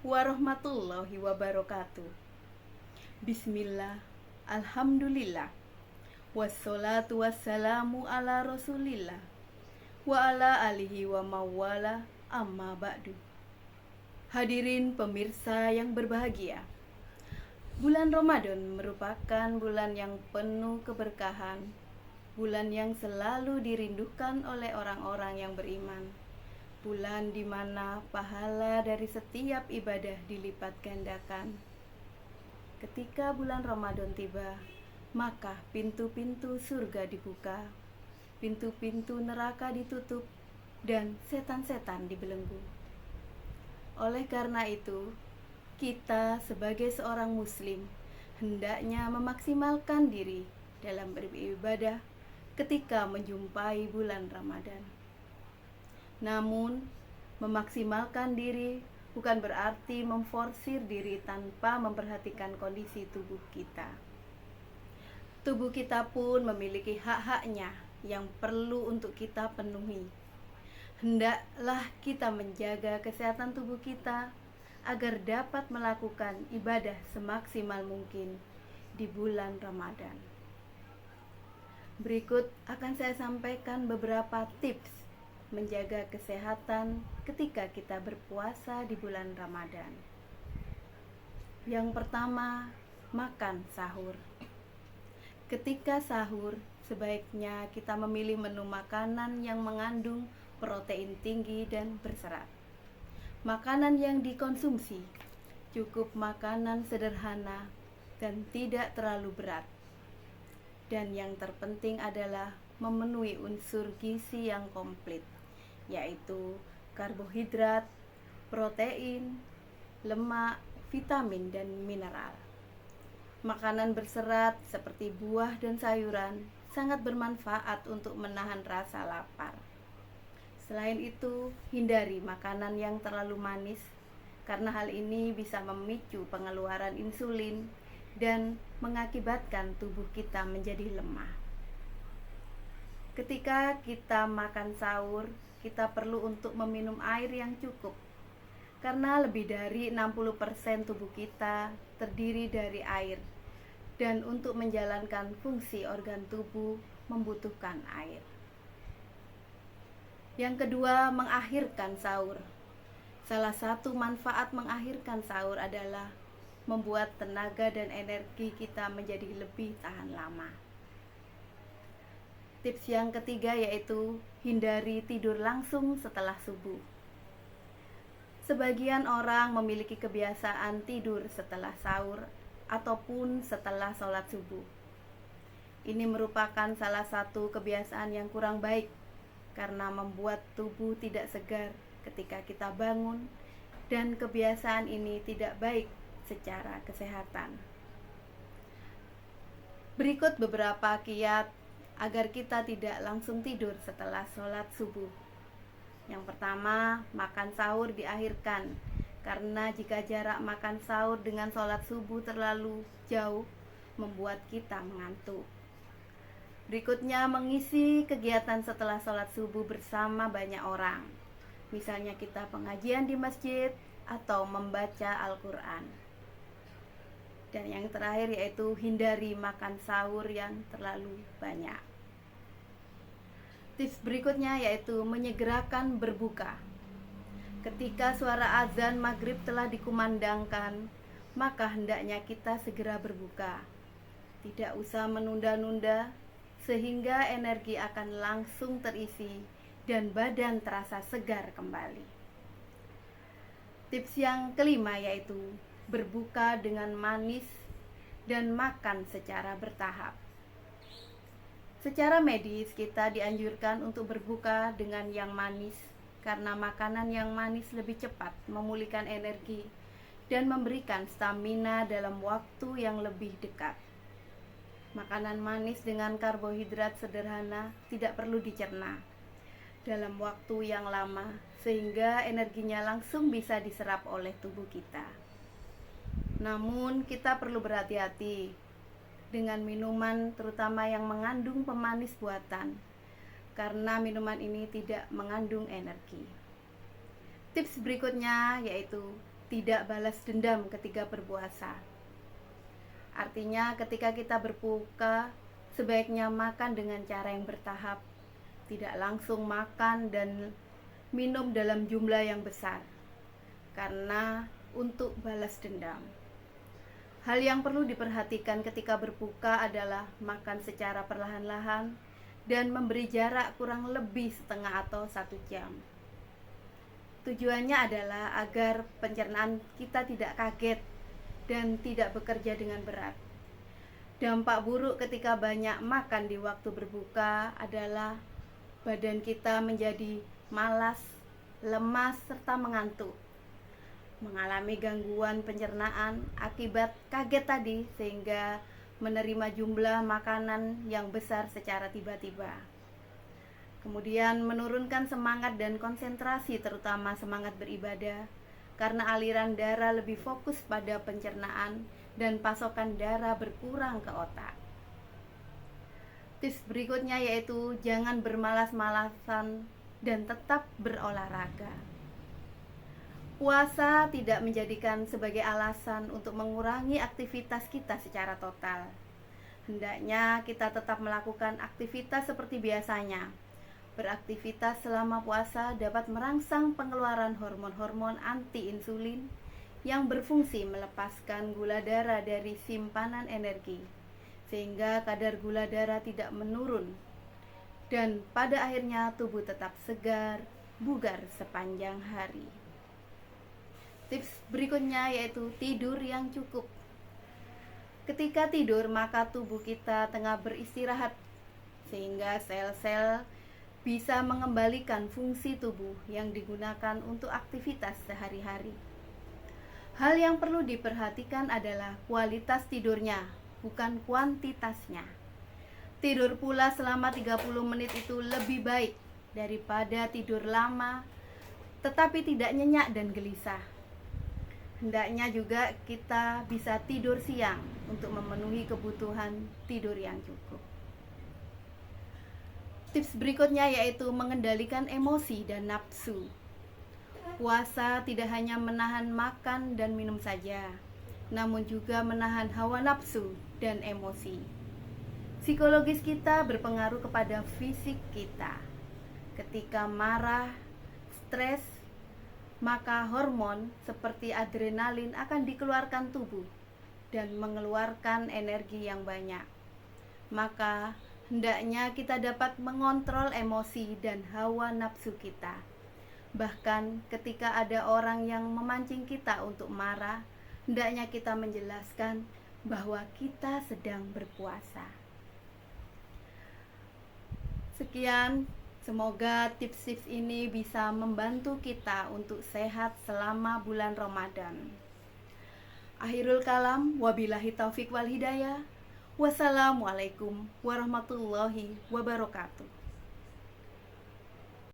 warahmatullahi wabarakatuh. Bismillah, alhamdulillah, wassalatu wassalamu ala rasulillah, wa ala alihi wa mawala, amma ba'du. Hadirin pemirsa yang berbahagia, bulan Ramadan merupakan bulan yang penuh keberkahan, bulan yang selalu dirindukan oleh orang-orang yang beriman, bulan di mana pahala dari setiap ibadah dilipat gandakan. Ketika bulan Ramadan tiba, maka pintu-pintu surga dibuka, pintu-pintu neraka ditutup, dan setan-setan dibelenggu. Oleh karena itu, kita sebagai seorang muslim hendaknya memaksimalkan diri dalam beribadah ketika menjumpai bulan Ramadan. Namun, memaksimalkan diri bukan berarti memforsir diri tanpa memperhatikan kondisi tubuh kita. Tubuh kita pun memiliki hak-haknya yang perlu untuk kita penuhi. Hendaklah kita menjaga kesehatan tubuh kita agar dapat melakukan ibadah semaksimal mungkin di bulan Ramadan. Berikut akan saya sampaikan beberapa tips menjaga kesehatan ketika kita berpuasa di bulan Ramadan. Yang pertama, makan sahur. Ketika sahur, sebaiknya kita memilih menu makanan yang mengandung protein tinggi dan berserat. Makanan yang dikonsumsi cukup makanan sederhana dan tidak terlalu berat. Dan yang terpenting adalah memenuhi unsur gizi yang komplit, yaitu karbohidrat, protein, lemak, vitamin, dan mineral. Makanan berserat seperti buah dan sayuran sangat bermanfaat untuk menahan rasa lapar. Selain itu, hindari makanan yang terlalu manis, karena hal ini bisa memicu pengeluaran insulin dan mengakibatkan tubuh kita menjadi lemah. Ketika kita makan sahur, kita perlu untuk meminum air yang cukup, karena lebih dari 60% tubuh kita terdiri dari air, dan untuk menjalankan fungsi organ tubuh membutuhkan air. Yang kedua, mengakhirkan sahur. Salah satu manfaat mengakhirkan sahur adalah membuat tenaga dan energi kita menjadi lebih tahan lama. Tips yang ketiga yaitu hindari tidur langsung setelah subuh. Sebagian orang memiliki kebiasaan tidur setelah sahur ataupun setelah sholat subuh. Ini merupakan salah satu kebiasaan yang kurang baik karena membuat tubuh tidak segar ketika kita bangun, dan kebiasaan ini tidak baik secara kesehatan. Berikut beberapa kiat agar kita tidak langsung tidur setelah sholat subuh. Yang pertama, makan sahur diakhirkan, karena jika jarak makan sahur dengan sholat subuh terlalu jauh, membuat kita mengantuk. Berikutnya, mengisi kegiatan setelah sholat subuh bersama banyak orang. Misalnya kita pengajian di masjid atau membaca Al-Quran. Dan yang terakhir yaitu hindari makan sahur yang terlalu banyak. Tips berikutnya yaitu menyegerakan berbuka. Ketika suara azan maghrib telah dikumandangkan, maka hendaknya kita segera berbuka. Tidak usah menunda-nunda, sehingga energi akan langsung terisi dan badan terasa segar kembali. Tips yang kelima yaitu berbuka dengan manis dan makan secara bertahap. Secara medis kita dianjurkan untuk berbuka dengan yang manis, karena makanan yang manis lebih cepat memulihkan energi dan memberikan stamina dalam waktu yang lebih dekat. Makanan manis dengan karbohidrat sederhana tidak perlu dicerna dalam waktu yang lama, sehingga energinya langsung bisa diserap oleh tubuh kita. Namun kita perlu berhati-hati dengan minuman terutama yang mengandung pemanis buatan, karena minuman ini tidak mengandung energi. Tips berikutnya yaitu tidak balas dendam ketika berpuasa. Artinya ketika kita berbuka, sebaiknya makan dengan cara yang bertahap, tidak langsung makan dan minum dalam jumlah yang besar, karena untuk balas dendam. Hal yang perlu diperhatikan ketika berbuka adalah makan secara perlahan-lahan dan memberi jarak kurang lebih setengah atau 1 jam. Tujuannya adalah agar pencernaan kita tidak kaget dan tidak bekerja dengan berat. Dampak buruk ketika banyak makan di waktu berbuka adalah badan kita menjadi malas, lemas, serta mengantuk, mengalami gangguan pencernaan akibat kaget tadi, sehingga menerima jumlah makanan yang besar secara tiba-tiba. Kemudian menurunkan semangat dan konsentrasi, terutama semangat beribadah, karena aliran darah lebih fokus pada pencernaan dan pasokan darah berkurang ke otak. Tips berikutnya yaitu jangan bermalas-malasan dan tetap berolahraga. Puasa tidak menjadikan sebagai alasan untuk mengurangi aktivitas kita secara total. Hendaknya kita tetap melakukan aktivitas seperti biasanya. Beraktivitas selama puasa dapat merangsang pengeluaran hormon-hormon anti-insulin yang berfungsi melepaskan gula darah dari simpanan energi, sehingga kadar gula darah tidak menurun, dan pada akhirnya tubuh tetap segar, bugar sepanjang hari. Tips berikutnya yaitu tidur yang cukup. Ketika tidur, maka tubuh kita tengah beristirahat, sehingga sel-sel bisa mengembalikan fungsi tubuh yang digunakan untuk aktivitas sehari-hari. Hal yang perlu diperhatikan adalah kualitas tidurnya, bukan kuantitasnya. Tidur pula selama 30 menit itu lebih baik daripada tidur lama tetapi tidak nyenyak dan gelisah. Hendaknya juga kita bisa tidur siang untuk memenuhi kebutuhan tidur yang cukup. Tips berikutnya yaitu mengendalikan emosi dan nafsu. Puasa tidak hanya menahan makan dan minum saja, namun juga menahan hawa nafsu dan emosi. Psikologis kita berpengaruh kepada fisik kita. Ketika marah, stres, maka hormon seperti adrenalin akan dikeluarkan tubuh dan mengeluarkan energi yang banyak. Maka hendaknya kita dapat mengontrol emosi dan hawa nafsu kita. Bahkan ketika ada orang yang memancing kita untuk marah, hendaknya kita menjelaskan bahwa kita sedang berpuasa. Sekian, semoga tips-tips ini bisa membantu kita untuk sehat selama bulan Ramadan. Akhirul kalam, wabillahi taufik wal hidayah. Wassalamualaikum warahmatullahi wabarakatuh.